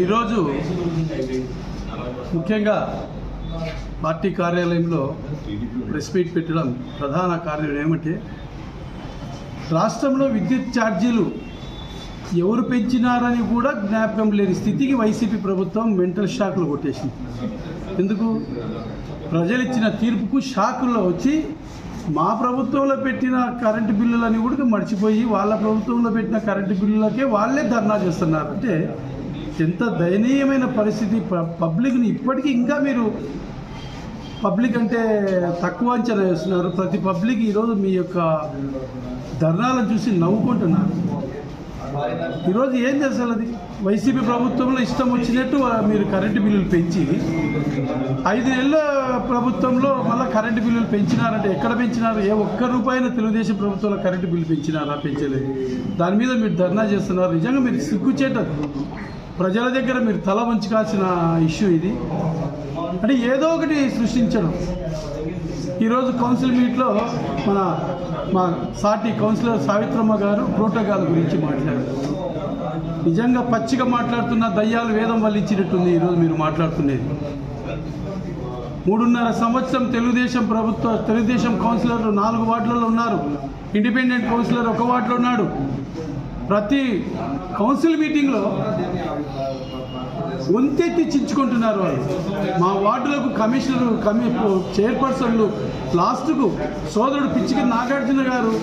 ఈరోజు ముఖ్యంగా పార్టీ కార్యాలయంలో ప్రెస్ మీట్ పెట్టడం ప్రధాన కారణం ఏమంటే, రాష్ట్రంలో విద్యుత్ ఛార్జీలు ఎవరు పెంచినారని కూడా జ్ఞాపకం లేని స్థితికి వైసీపీ ప్రభుత్వం మెంటల్ షాక్లు కొట్టేసింది. ఎందుకు? ప్రజలు ఇచ్చిన తీర్పుకు షాకుల్లో వచ్చి మా ప్రభుత్వంలో పెట్టిన కరెంటు బిల్లులని కూడా మర్చిపోయి వాళ్ళ ప్రభుత్వంలో పెట్టిన కరెంటు బిల్లులకే వాళ్ళే ధర్నా చేస్తున్నారు. అంటే ఎంత దయనీయమైన పరిస్థితి. పబ్లిక్ని ఇప్పటికీ ఇంకా మీరు పబ్లిక్ అంటే తక్కువ అంచనా వేస్తున్నారు. ప్రతి పబ్లిక్ ఈరోజు మీ యొక్క ధర్నాలను చూసి నవ్వుకుంటున్నారు. ఈరోజు ఏం చేస్తారు? అది వైసీపీ ప్రభుత్వంలో ఇష్టం వచ్చినట్టు మీరు కరెంటు బిల్లులు పెంచి 5 నెలల ప్రభుత్వంలో మళ్ళీ కరెంటు బిల్లులు పెంచినారంటే ఎక్కడ పెంచినారు? ఏ ఒక్క రూపాయిన తెలుగుదేశం ప్రభుత్వంలో కరెంటు బిల్లు పెంచినారా? పెంచలేదు. దాని మీద మీరు ధర్నా చేస్తున్నారు. నిజంగా మీరు సిగ్గుచేటది. ప్రజల దగ్గర మీరు తల వంచుకోవాల్సిన ఇష్యూ ఇది. అంటే ఏదో ఒకటి సృష్టించడం. ఈరోజు కౌన్సిల్ మీట్లో మా సాటి కౌన్సిలర్ సావిత్రమ్మ గారు ప్రోటోకాల్ గురించి మాట్లాడారు. నిజంగా పచ్చిగా మాట్లాడుతున్న దయ్యాలు వేదం వల్లించినట్టుంది ఈరోజు మీరు మాట్లాడుతున్నది. 3.5 సంవత్సరం తెలుగుదేశం కౌన్సిలర్లు 4 వార్డులలో ఉన్నారు. ఇండిపెండెంట్ కౌన్సిలర్ 1 వార్డులో ఉన్నాడు. ప్రతి కౌన్సిల్ మీటింగ్లో వంతెత్తి చించుకుంటున్నారు వాళ్ళు. మా వార్డులకు చైర్పర్సన్లు లాస్ట్కు సోదరుడు పిచ్చికి నాగార్జున గారు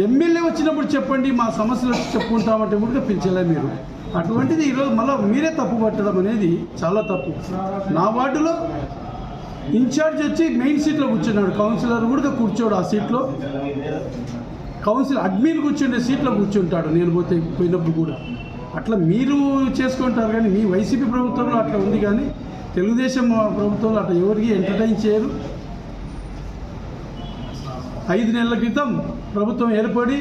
ఎమ్మెల్యే వచ్చినప్పుడు చెప్పండి మా సమస్యలు చెప్పుకుంటామంటే కూడా పిలిచలే మీరు. అటువంటిది ఈరోజు మళ్ళీ మీరే తప్పు పట్టడం అనేది చాలా తప్పు. నా వార్డులో ఇన్ఛార్జ్ వచ్చి మెయిన్ సీట్లో కూర్చున్నాడు. కౌన్సిలర్ కూడా కూర్చోడు ఆ సీట్లో. కౌన్సిల్ అడ్మిన్ కూర్చుండే సీట్లో కూర్చుంటాడు నేను పోయినప్పుడు కూడా. అట్లా మీరు చేసుకుంటారు. కానీ మీ వైసీపీ ప్రభుత్వంలో అట్లా ఉంది. కానీ తెలుగుదేశం ప్రభుత్వంలో అట్లా ఎవరికి ఎంటర్టైన్ చేయరు. 5 నెలల క్రితం ప్రభుత్వం ఏర్పడి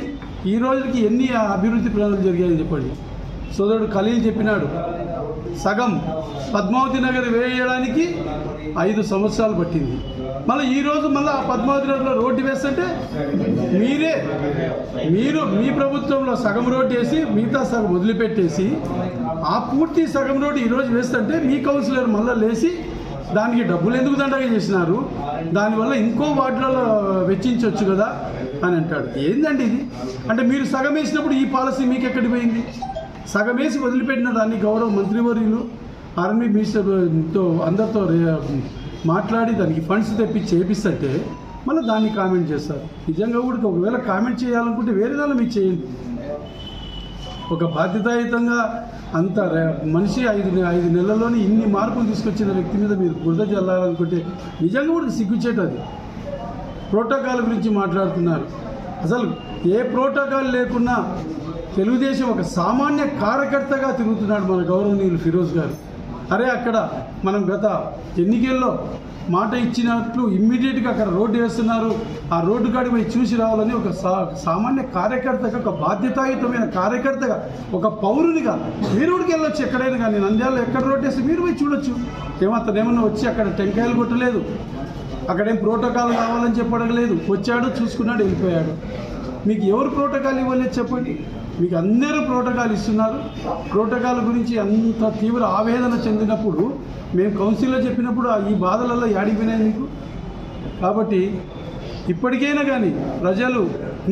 ఈ రోజుకి ఎన్ని అభివృద్ధి ప్రణాళికలు జరిగాయని చెప్పండి. సోదరుడు ఖలీల్ చెప్పినాడు. సగం పద్మావతి నగర్ వేయడానికి 5 సంవత్సరాలు పట్టింది. మళ్ళీ ఈరోజు మళ్ళీ ఆ పద్మావతి నగర్లో రోడ్డు వేస్తుంటే మీ ప్రభుత్వంలో సగం రోడ్డు వేసి మిగతా సగం వదిలిపెట్టేసి ఆ పూర్తి సగం రోడ్డు ఈరోజు వేస్తుంటే మీ కౌన్సిలర్ మళ్ళీ లేచి దానికి డబ్బులు ఎందుకు దండగా చేసినారు, దానివల్ల ఇంకో వార్డులలో వెచ్చించవచ్చు కదా అని అంటాడు. ఏందండి ఇది? అంటే మీరు సగం వేసినప్పుడు ఈ పాలసీ మీకు ఎక్కడికి పోయింది? సగం వేసి వదిలిపెట్టిన దాన్ని గౌరవ మంత్రివర్యులు ఆర్మీ మినిస్టర్తో అందరితో మాట్లాడి దానికి ఫండ్స్ తెప్పించి చేపిస్తుంటే మళ్ళీ దాన్ని కామెంట్ చేస్తారు. నిజంగా కూడా ఒకవేళ కామెంట్ చేయాలనుకుంటే వేరే దానిలో మీకు చేయండి. ఒక బాధ్యతాయుతంగా అంత మనిషి 5 నెలల్లోనే ఇన్ని మార్పులు తీసుకొచ్చిన వ్యక్తి మీద మీరు బురద చల్లాలనుకుంటే నిజంగా కూడా సిగ్గుచేటది. ప్రోటోకాల్ గురించి మాట్లాడుతున్నారు. అసలు ఏ ప్రోటోకాల్ లేకున్నా తెలుగుదేశం ఒక సామాన్య కార్యకర్తగా తిరుగుతున్నాడు మన గౌరవనీయులు ఫిరోజ్ గారు. అరే అక్కడ మనం గత ఎన్నికల్లో మాట ఇచ్చినట్లు ఇమ్మీడియట్గా అక్కడ రోడ్డు వేస్తున్నారు, ఆ రోడ్డు కాడికి పోయి చూసి రావాలని ఒక సామాన్య కార్యకర్తగా, ఒక బాధ్యతాయుతమైన కార్యకర్తగా, ఒక పౌరునిగా మీరు ఊరికి వెళ్ళొచ్చు ఎక్కడైనా. కానీ నంద్యాలలో ఎక్కడ రోడ్డు వేస్తే మీరు పోయి చూడొచ్చు. ఏమన్నా వచ్చి అక్కడ టెంకాయలు కొట్టలేదు, అక్కడేం ప్రోటోకాల్ కావాలని చెప్పడలేదు. వచ్చాడు, చూసుకున్నాడు, వెళ్ళిపోయాడు. మీకు ఎవరు ప్రోటోకాల్ ఇవ్వలేదు చెప్పండి? మీకు అందరూ ప్రోటోకాల్ ఇస్తున్నారు. ప్రోటోకాల్ గురించి అంత తీవ్ర ఆవేదన చెందినప్పుడు మేము కౌన్సిల్లో చెప్పినప్పుడు ఈ బాధలలో యాడిపోయినాయి మీకు. కాబట్టి ఇప్పటికైనా కానీ ప్రజలు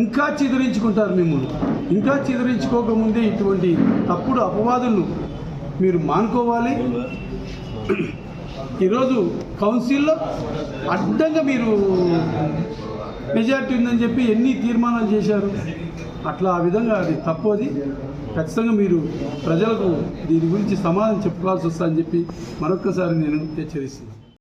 ఇంకా చిదిరించుకుంటారు మిమ్మల్ని. ఇంకా చిదిరించుకోకముందే ఇటువంటి తప్పుడు అపవాదులను మీరు మానుకోవాలి. ఈరోజు కౌన్సిల్లో అడ్డంగా మీరు మెజార్టీ ఉందని చెప్పి ఎన్ని తీర్మానాలు చేశారు. అట్లా ఆ విధంగా అది తప్పది. ఖచ్చితంగా మీరు ప్రజలకు దీని గురించి సమాధానం చెప్పుకోవాల్సి వస్తుందని చెప్పి మరొక్కసారి నేను హెచ్చరిస్తున్నాను.